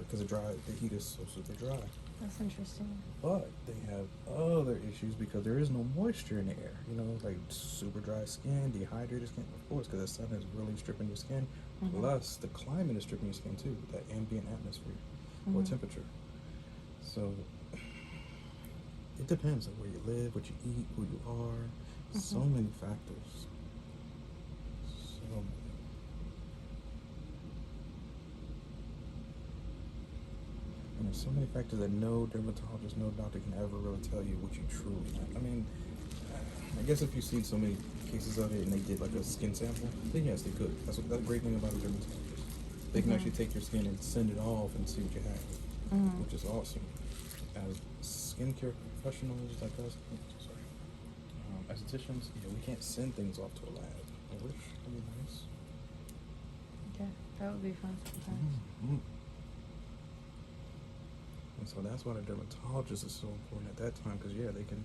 because the heat is so super dry. That's interesting. But they have other issues because there is no moisture in the air. You know, like super dry skin, dehydrated skin, of course, because the sun is really stripping your skin. Plus, the climate is stripping your skin too, that ambient atmosphere or temperature. So it depends on where you live, what you eat, who you are. So many factors. So many. And there's so many factors that no dermatologist, no doctor can ever really tell you what you truly like. I mean, I guess if you've seen so many cases of it and they did like a skin sample, then yes, they could. That's the great thing about a dermatologist. They can actually take your skin and send it off and see what you have, which is awesome. As skincare professionals like us, estheticians, we can't send things off to a lab. I wish it would be nice. Yeah, that would be fun sometimes. And so that's why the dermatologist is so important at that time, because they can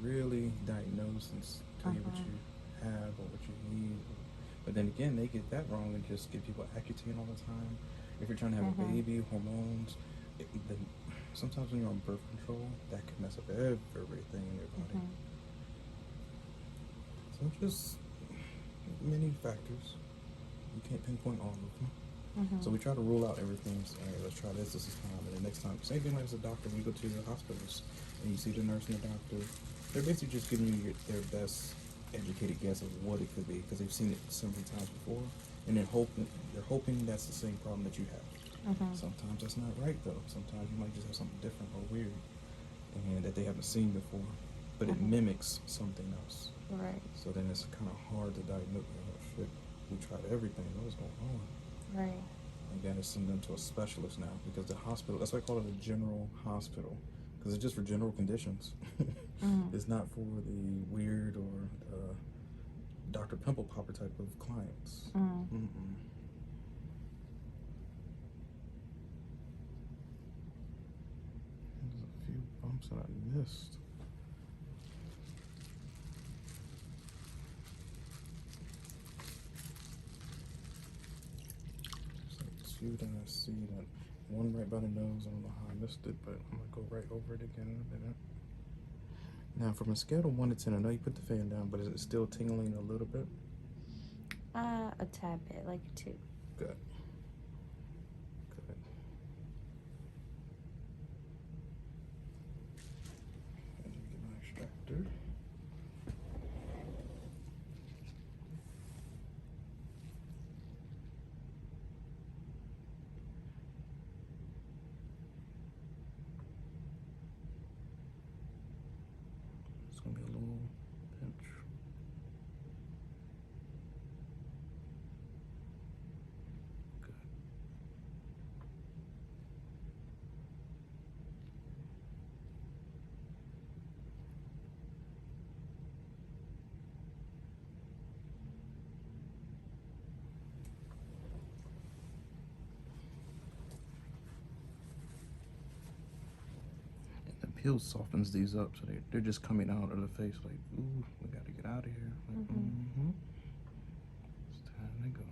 really diagnose and tell you what you have or what you need. But then again, they get that wrong and just give people Accutane all the time. If you're trying to have a baby, hormones, then sometimes when you're on birth control, that can mess up everything in your body. So just many factors. You can't pinpoint all of them. So we try to rule out everything. So, let's try this is time, and the next time. Same thing like as a doctor. When you go to the hospitals and you see the nurse and the doctor, they're basically just giving you their best educated guess of what it could be because they've seen it so many times before, and they're hoping that's the same problem that you have. Sometimes that's not right though. Sometimes you might just have something different or weird, and that they haven't seen before, but it mimics something else. Right. So then it's kind of hard to diagnose. Oh shit, we tried everything. What is going on? Right. You gotta send them to a specialist now because the hospital, that's why I call it a general hospital, because it's just for general conditions. It's not for the weird or Dr. Pimple Popper type of clients. There's a few bumps that I missed. Then I see that one right by the nose. I don't know how I missed it, but I'm gonna go right over it again in a minute. Now, from a scale of 1 to 10, I know you put the fan down, but is it still tingling a little bit? A tad bit, like a 2. Good. Good. And get my extractor. It's gonna be a little pinch. Good. And the peel softens these up, so they're just coming out of the face like, ooh, we gotta get out of here. Like, it's time to go.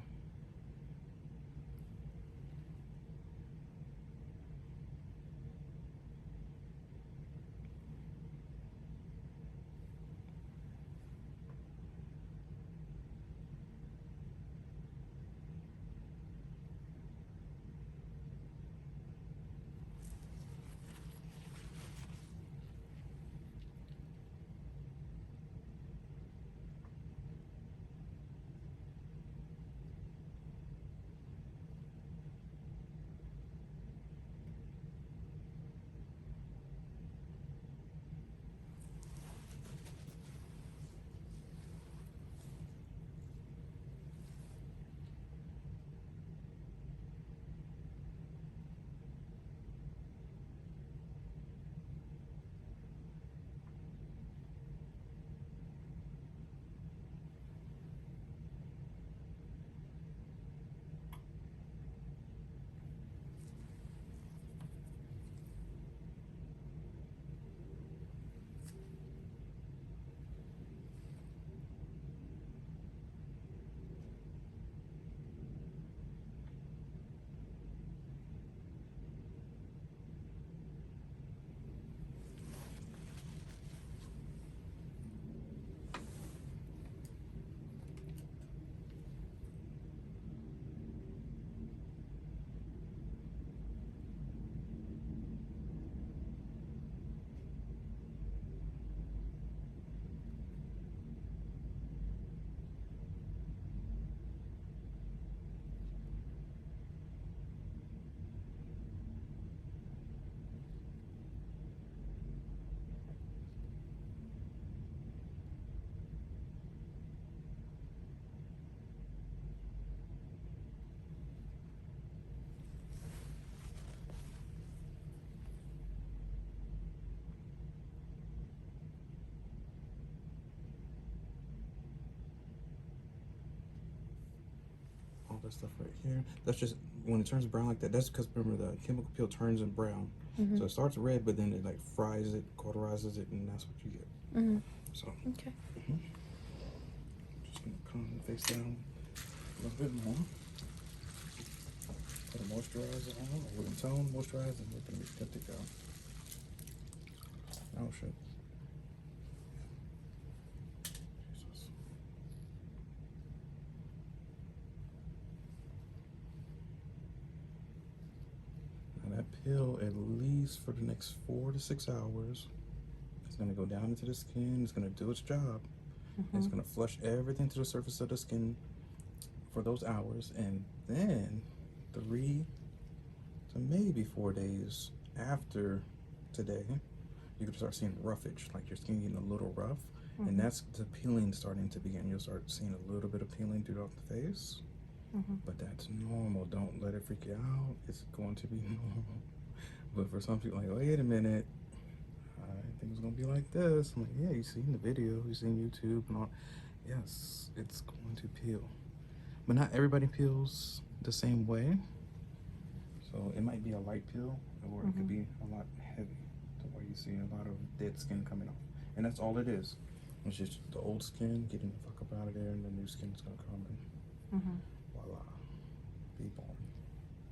all that stuff right here. That's just when it turns brown like that. That's because remember the chemical peel turns in brown, so it starts red, but then it like fries it, cauterizes it, and that's what you get. So Okay. just gonna come face down a little bit more. Put a moisturizer on, a wooden tone moisturizer, and we're gonna be good to go. Oh shit. Jesus. Now that peel, at least for the next 4 to 6 hours, it's gonna go down into the skin. It's gonna do its job. It's gonna flush everything to the surface of the skin for those hours, and then 3 to maybe 4 days after today, you can start seeing roughage, like your skin getting a little rough, and that's the peeling starting to begin. You'll start seeing a little bit of peeling throughout the face, but that's normal. Don't let it freak you out. It's going to be normal. But for some people, like, wait a minute, I think it's gonna be like this. I'm like, yeah, you've seen the video, you've seen YouTube and all. Yes, it's going to peel, but not everybody peels the same way. So it might be a light peel, or it could be a lot heavy, to where you see a lot of dead skin coming off, and that's all it is. It's just the old skin getting the fuck up out of there, and the new skin's gonna come and voila, be born.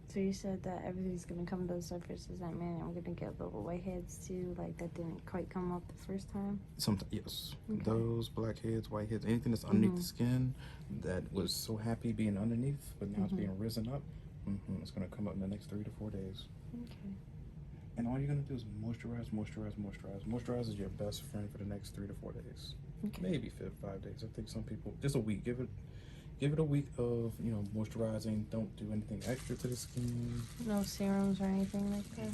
So you said that everything's gonna come to the surface. Does that mean I'm gonna get little whiteheads too, like that didn't quite come up the first time? Sometimes, yes. Those blackheads, whiteheads, anything that's underneath the skin that was so happy being underneath, but now it's being risen up, it's gonna come up in the next 3 to 4 days. Okay. And all you're gonna do is moisturize, moisturize, moisturize. Moisturize is your best friend for the next 3 to 4 days. Okay. Maybe 5 days. I think some people, just a week. Give it a week of, you know, moisturizing. Don't do anything extra to the skin. No serums or anything like that?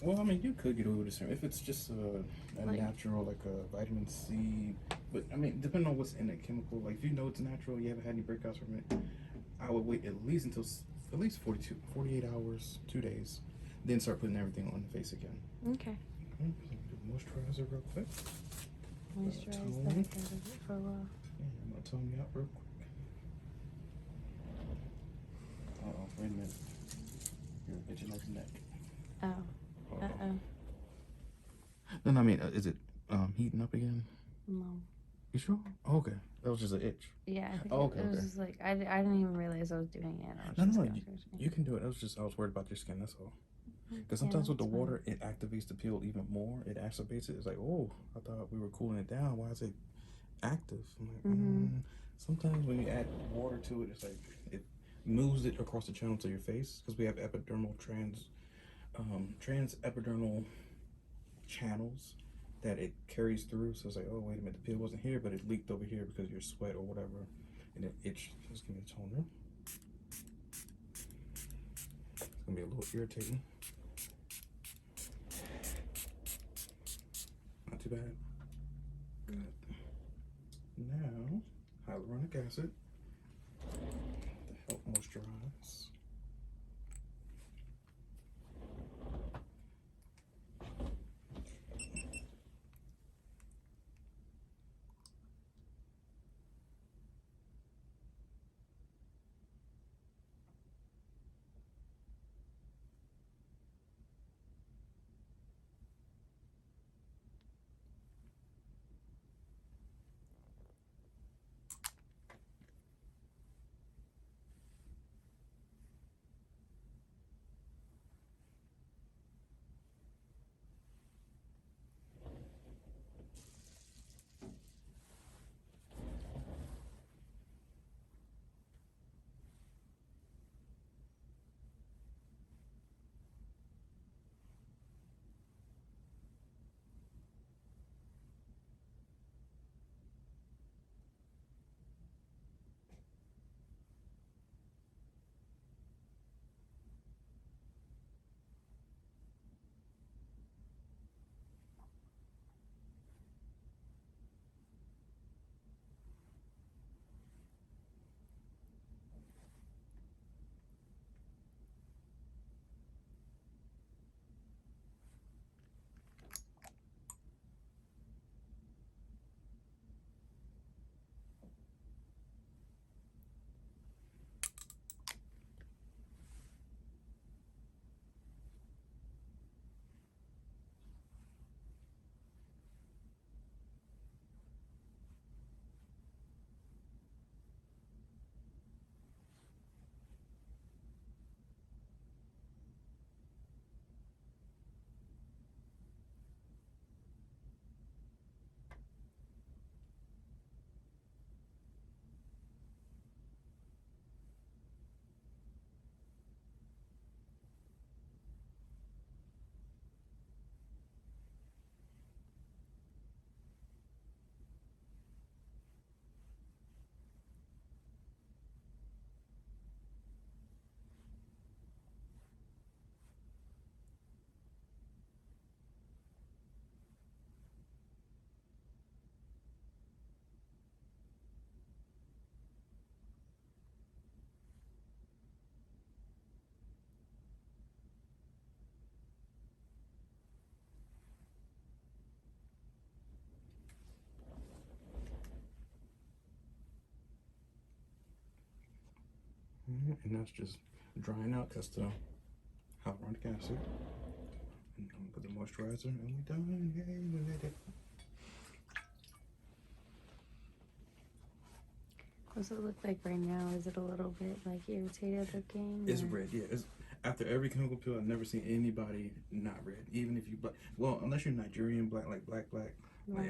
Well, I mean, you could get away with a serum if it's just a Like, natural, like a vitamin C. But I mean, depending on what's in that chemical, like if you know it's natural, you haven't had any breakouts from it, I would wait at least until at least 48 hours, 2 days, then start putting everything on the face again. okay. Moisturizer real quick. Moisturize tone. the heck out of it for a while. Yeah, I'm gonna tone you out real quick. Uh-oh, wait a minute. You're itching like a neck. Oh. Uh-oh. No, I mean, is it heating up again? No. You sure? Oh, okay. That was just an itch. Yeah, I think okay, it was okay. just like, I didn't even realize I was doing it. I was No, just no, going you can do it. I was worried about your skin, that's all. Because sometimes with the that's fine. water, it activates the peel even more. It exacerbates it. It's like, oh, I thought we were cooling it down. Why is it active? I'm like, sometimes when you add water to it, it's like it moves it across the channel to your face, because we have epidermal trans epidermal channels that it carries through. So it's like, oh, wait a minute, the peel wasn't here, but it leaked over here because of your sweat or whatever, and it itched. Just give me a toner. It's gonna be a little irritating. Not too bad. Good. Now, hyaluronic acid to help moisturize. And that's just drying out because the hyaluronic acid. And I'm gonna put the moisturizer, and we done. Yay, we made it. What's it look like right now? Is it a little bit like irritated looking? It's red, yeah. It's, after every chemical peel, I've never seen anybody not red. Even if you black, well, unless you're Nigerian black, like black, like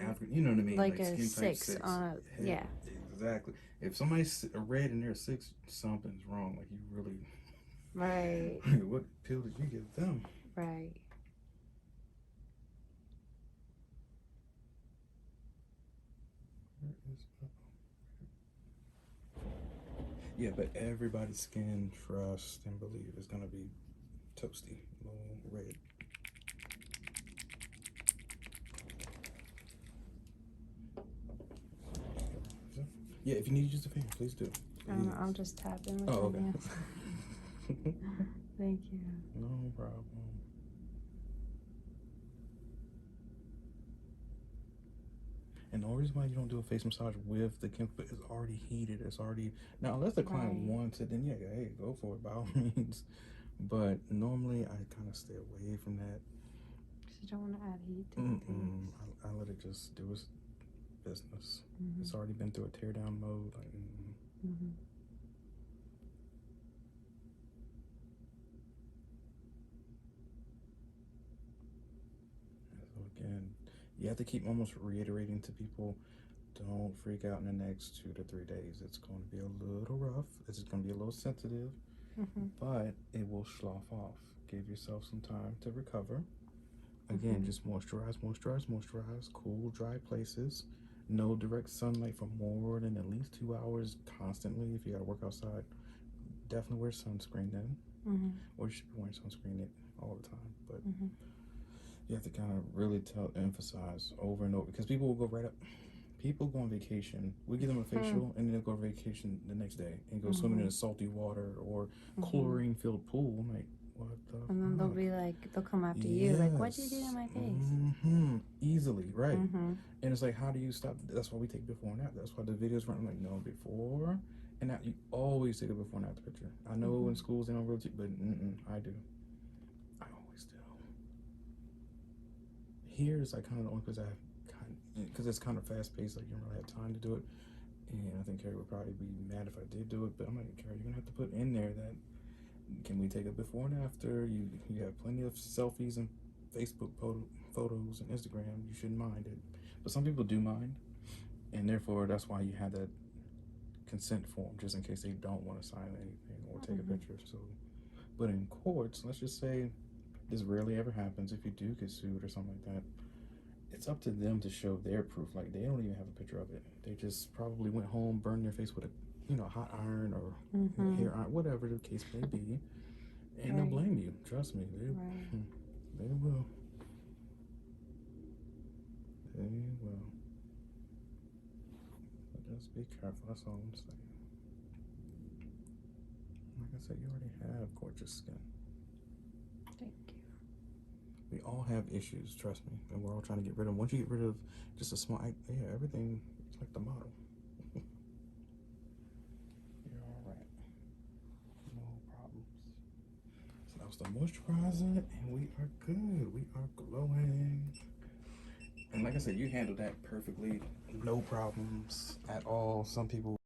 African, you know what I mean? Like a skin type 6 on a, yeah. Exactly. If somebody's red and they're 6, something's wrong. Like you really. Right. What pill did you give them? Right. Yeah, but everybody's skin, trust and believe, is gonna be toasty, a little red. Yeah, if you need to use the fan, please do. Please. I'm just tapping with my hands. Thank you. No problem. And the reason why you don't do a face massage with the chemical is already heated. It's already, now unless the client wants it, then yeah, hey, go for it by all means. But normally I kind of stay away from that. Because you don't want to add heat to things. I let it just do its business. It's already been through a tear down mode. Like, So again, you have to keep almost reiterating to people, don't freak out in the next 2 to 3 days. It's going to be a little rough. It's going to be a little sensitive, but it will slough off. Give yourself some time to recover. Again, just moisturize, moisturize, moisturize. Cool, dry places. No direct sunlight for more than at least 2 hours constantly. If you got to work outside, definitely wear sunscreen then. Or you should be wearing sunscreen all the time. But you have to kind of really emphasize over and over, because people will go right up. People go on vacation. We give them a facial, and then they'll go on vacation the next day and go swimming in salty water or chlorine-filled pool. I'm like, what the And then they'll be like, they'll come after you, like, what'd you do to my face? Easily, right? And it's like, how do you stop? That's why we take before and after. That's why the videos run. I'm like, no, before and after. You always take a before and after picture. I know in schools they don't really, but I do. I always do. Here is like kind of the only place I have, because it's kind of fast paced. Like you don't really have time to do it. And I think Carrie would probably be mad if I did do it. But I'm like, Carrie, you're gonna have to put in there that. Can we take a before and after? You have plenty of selfies and Facebook photos and Instagram. You shouldn't mind it. But some people do mind. And therefore, that's why you have that consent form, just in case they don't want to sign anything or take a picture. So, but in courts, let's just say this rarely ever happens. If you do get sued or something like that, it's up to them to show their proof. Like, they don't even have a picture of it. They just probably went home, burned their face with a hot iron or hair iron, whatever the case may be, and they'll blame you. Trust me, they will. They will. But just be careful. That's all I'm saying. Like I said, you already have gorgeous skin. Thank you. We all have issues, trust me, and we're all trying to get rid of them. Once you get rid of just a small, everything, it's like the model. The moisturizer, and we are good. We are glowing. And like I said, you handled that perfectly, no problems at all. Some people